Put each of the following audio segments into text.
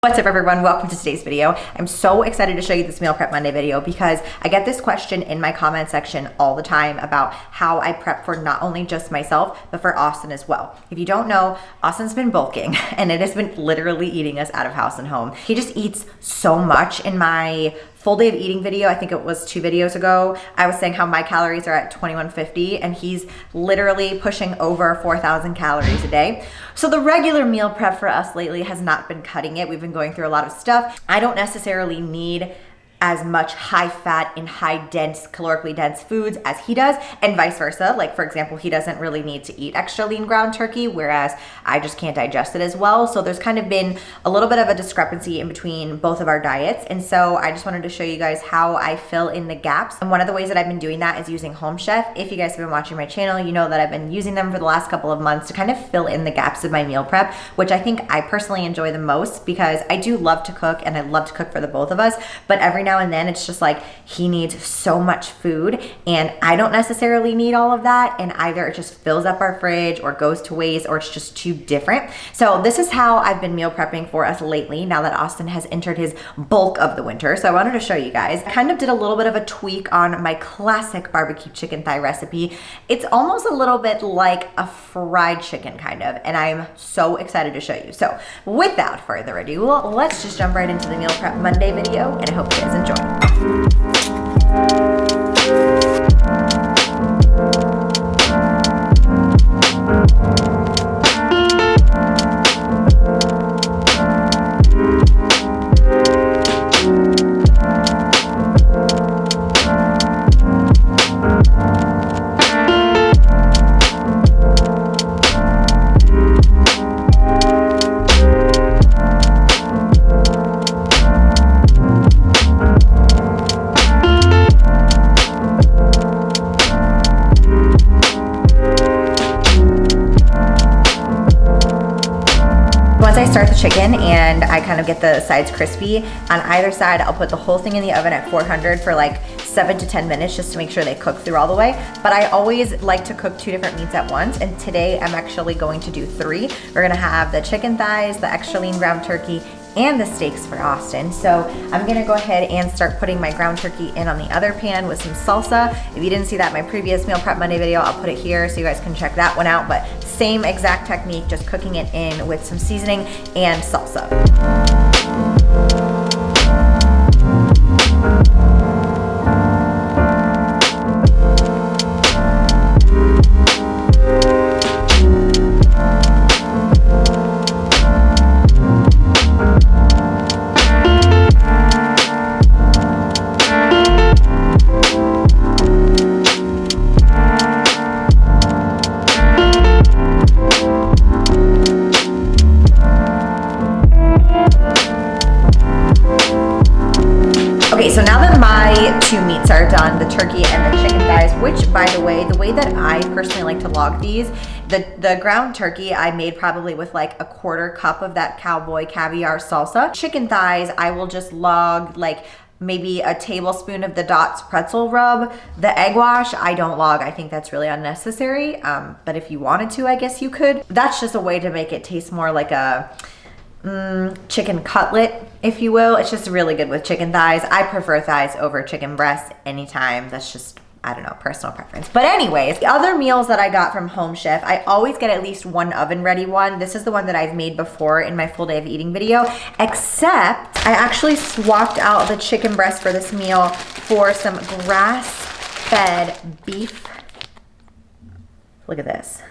What's up everyone, welcome to today's video. I'm so excited to show you this Meal Prep Monday video because I get this question in my comment section all the time about how I prep for not only just myself, but for Austin as well. If you don't know, Austin's been bulking and it has been literally eating us out of house and home. He just eats so much. In my full day of eating video, I think it was 2 videos ago, I was saying how my calories are at 2150 and he's literally pushing over 4,000 calories a day. So the regular meal prep for us lately has not been cutting it. We've been going through a lot of stuff. I don't necessarily need as much high fat and high dense, calorically dense foods as he does, and vice versa. Like for example, he doesn't really need to eat extra lean ground turkey, whereas I just can't digest it as well. So there's kind of been a little bit of a discrepancy in between both of our diets. And so I just wanted to show you guys how I fill in the gaps. And one of the ways that I've been doing that is using Home Chef. If you guys have been watching my channel, you know that I've been using them for the last couple of months to kind of fill in the gaps of my meal prep, which I think I personally enjoy the most because I do love to cook and I love to cook for the both of us. But every now and then it's just like he needs so much food and I don't necessarily need all of that, and either it just fills up our fridge or goes to waste or it's just too different. So this is how I've been meal prepping for us lately now that Austin has entered his bulk of the winter. So I wanted to show you guys. I kind of did a little bit of a tweak on my classic barbecue chicken thigh recipe. It's almost a little bit like a fried chicken kind of, and I'm so excited to show you. So without further ado, let's just jump right into the Meal Prep Monday video, and I hope you guys enjoy. Once I start the chicken and I kind of get the sides crispy, on either side I'll put the whole thing in the oven at 400 for like 7 to 10 minutes just to make sure they cook through all the way. But I always like to cook 2 different meats at once, and today I'm actually going to do 3. We're gonna have the chicken thighs, the extra lean ground turkey, and the steaks for Austin. So I'm gonna go ahead and start putting my ground turkey in on the other pan with some salsa. If you didn't see that in my previous Meal Prep Monday video, I'll put it here so you guys can check that one out. But same exact technique, just cooking it in with some seasoning and salsa. Okay, so now that my 2 meats are done, the turkey and the chicken thighs, which by the way that I personally like to log these, the ground turkey I made probably with like a 1/4 cup of that cowboy caviar salsa. Chicken thighs, I will just log like maybe a tablespoon of the Dots pretzel rub. The egg wash, I don't log. I think that's really unnecessary. But if you wanted to, I guess you could. That's just a way to make it taste more like a chicken cutlet, if you will. It's just really good with chicken thighs. I prefer thighs over chicken breasts anytime. That's just, I don't know, personal preference. But anyways, the other meals that I got from Home Chef, I always get at least one oven ready one. This is the one that I've made before in my full day of eating video, except I actually swapped out the chicken breast for this meal for some grass-fed beef. Look at this.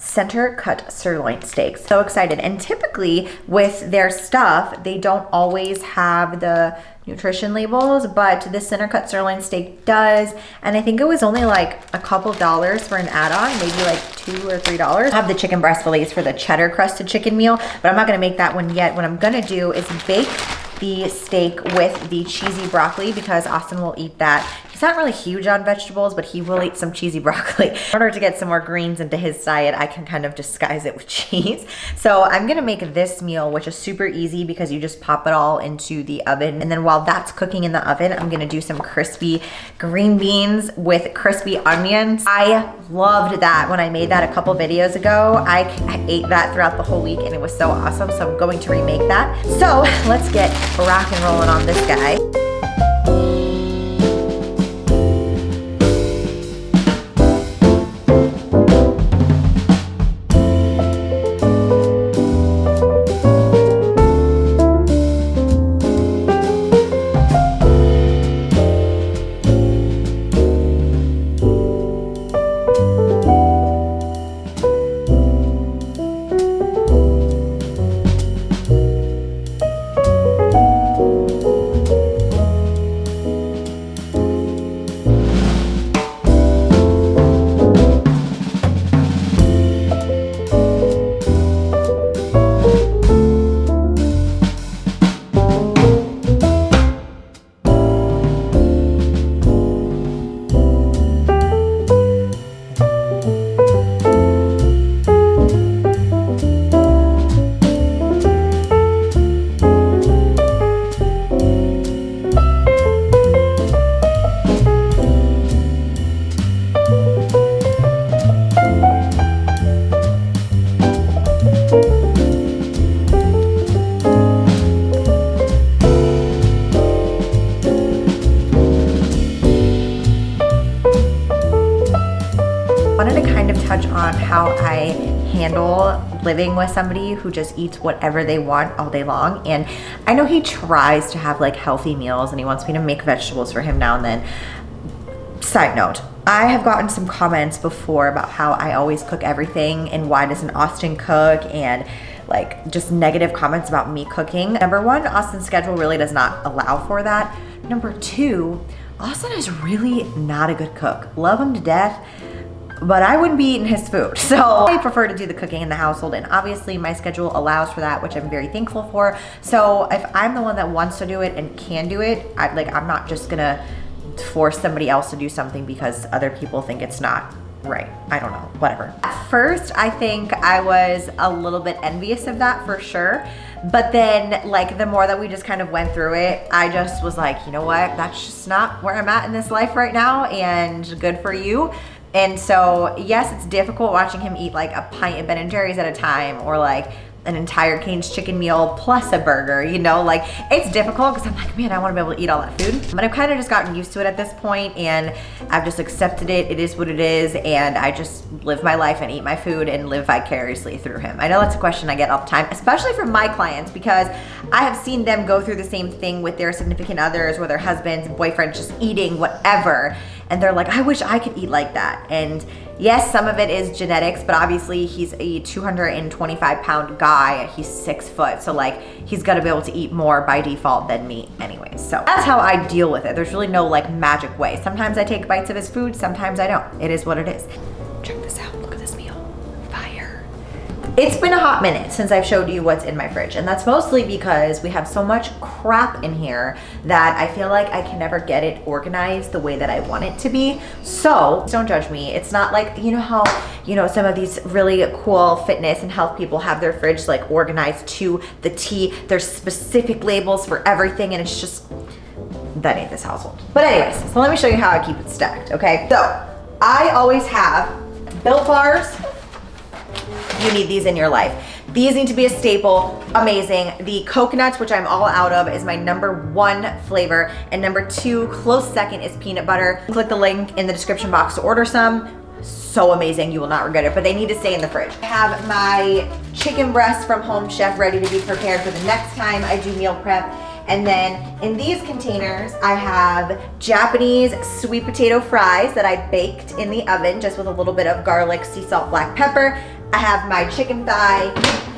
Center cut sirloin steaks. So excited. And typically with their stuff, they don't always have the nutrition labels, but this center cut sirloin steak does. And I think it was only like a couple dollars for an add-on, maybe like $2 or $3. I have the chicken breast fillets for the cheddar crusted chicken meal, but I'm not gonna make that one yet. What I'm gonna do is bake the steak with the cheesy broccoli because Austin will eat that. He's not really huge on vegetables, but he will eat some cheesy broccoli. In order to get some more greens into his diet, I can kind of disguise it with cheese. So I'm gonna make this meal, which is super easy because you just pop it all into the oven. And then while that's cooking in the oven, I'm gonna do some crispy green beans with crispy onions. I loved that when I made that a couple videos ago. I ate that throughout the whole week and it was so awesome. So I'm going to remake that. So let's get rock and rolling on this guy. Touch on how I handle living with somebody who just eats whatever they want all day long. And I know he tries to have like healthy meals and he wants me to make vegetables for him now and then. Side note, I have gotten some comments before about how I always cook everything and why doesn't Austin cook, and like just negative comments about me cooking. Number one, Austin's schedule really does not allow for that. Number two, Austin is really not a good cook. Love him to death, but I wouldn't be eating his food. So I prefer to do the cooking in the household, and obviously my schedule allows for that, which I'm very thankful for. So if I'm the one that wants to do it and can do it, I'm not just gonna force somebody else to do something because other people think it's not right. I don't know, whatever. At first, I think I was a little bit envious of that for sure. But then like the more that we just kind of went through it, I just was like, you know what? That's just not where I'm at in this life right now, and good for you. And so, yes, it's difficult watching him eat like a pint of Ben & Jerry's at a time, or like an entire Cane's chicken meal plus a burger, you know, like it's difficult because I'm like, man, I want to be able to eat all that food. But I've kind of just gotten used to it at this point, and I've just accepted it. It is what it is, and I just live my life and eat my food and live vicariously through him. I know that's a question I get all the time, especially from my clients, because I have seen them go through the same thing with their significant others or their husbands, boyfriends, just eating whatever. And they're like, I wish I could eat like that. And yes, some of it is genetics, but obviously he's a 225-pound guy. He's 6 foot. So like, he's gotta be able to eat more by default than me anyways. So that's how I deal with it. There's really no like magic way. Sometimes I take bites of his food, sometimes I don't. It is what it is. Check this out, look at this meal, fire. It's been a hot minute since I've showed you what's in my fridge, and that's mostly because we have so much crap in here that I feel like I can never get it organized the way that I want it to be. So don't judge me. It's not like, you know how, you know, some of these really cool fitness and health people have their fridge like organized to the T. There's specific labels for everything, and it's just, that ain't this household. But anyways, so let me show you how I keep it stacked, okay? So I always have Built Bars. You need these in your life. These need to be a staple, amazing. The coconuts, which I'm all out of, is my #1 flavor. And #2, close second, is peanut butter. Click the link in the description box to order some. So amazing, you will not regret it, but they need to stay in the fridge. I have my chicken breast from Home Chef ready to be prepared for the next time I do meal prep. And then in these containers, I have Japanese sweet potato fries that I baked in the oven just with a little bit of garlic, sea salt, black pepper. I have my chicken thigh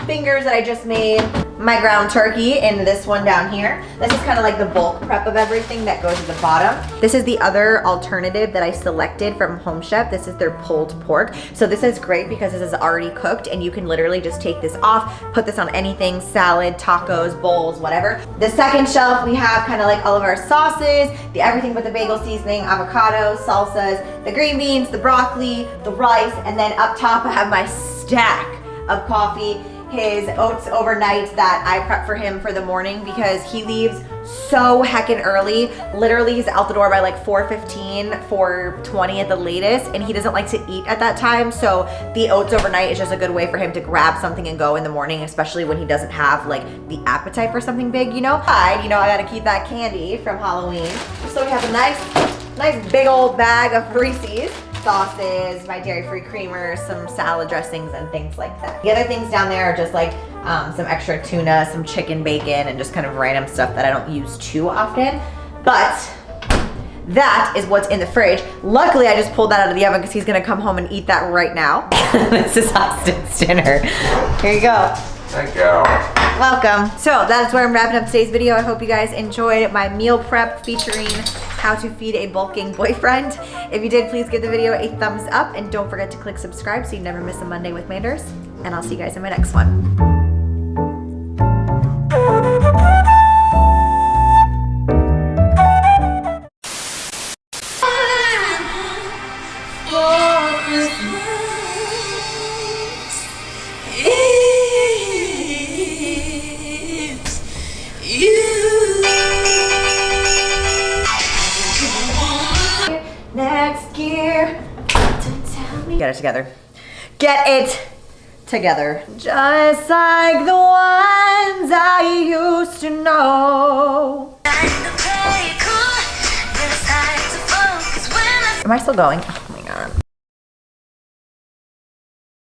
fingers that I just made, my ground turkey in this one down here. This is kind of like the bulk prep of everything that goes at the bottom. This is the other alternative that I selected from Home Chef. This is their pulled pork. So this is great because this is already cooked and you can literally just take this off, put this on anything, salad, tacos, bowls, whatever. The second shelf, we have kind of like all of our sauces, the everything but the bagel seasoning, avocados, salsas, the green beans, the broccoli, the rice, and then up top I have my stack of coffee, his oats overnight that I prep for him for the morning because he leaves so heckin' early. Literally, he's out the door by like 4:15, 4:20 at the latest, and he doesn't like to eat at that time. So the oats overnight is just a good way for him to grab something and go in the morning, especially when he doesn't have like the appetite for something big, you know? I gotta keep that candy from Halloween. So we have a nice big old bag of Reese's. Sauces, my dairy-free creamer, some salad dressings and things like that. The other things down there are just like some extra tuna, some chicken bacon, and just kind of random stuff that I don't use too often. But that is what's in the fridge. Luckily, I just pulled that out of the oven because he's gonna come home and eat that right now. This is Austin's dinner. Here you go. Thank you. Welcome. So that's where I'm wrapping up today's video. I hope you guys enjoyed my meal prep featuring how to feed a bulking boyfriend. If you did, please give the video a thumbs up and don't forget to click subscribe so you never miss a Monday with Manders. And I'll see you guys in my next one. Next gear. Get it together. Get it together. Just like the ones I used to know. Am I still going?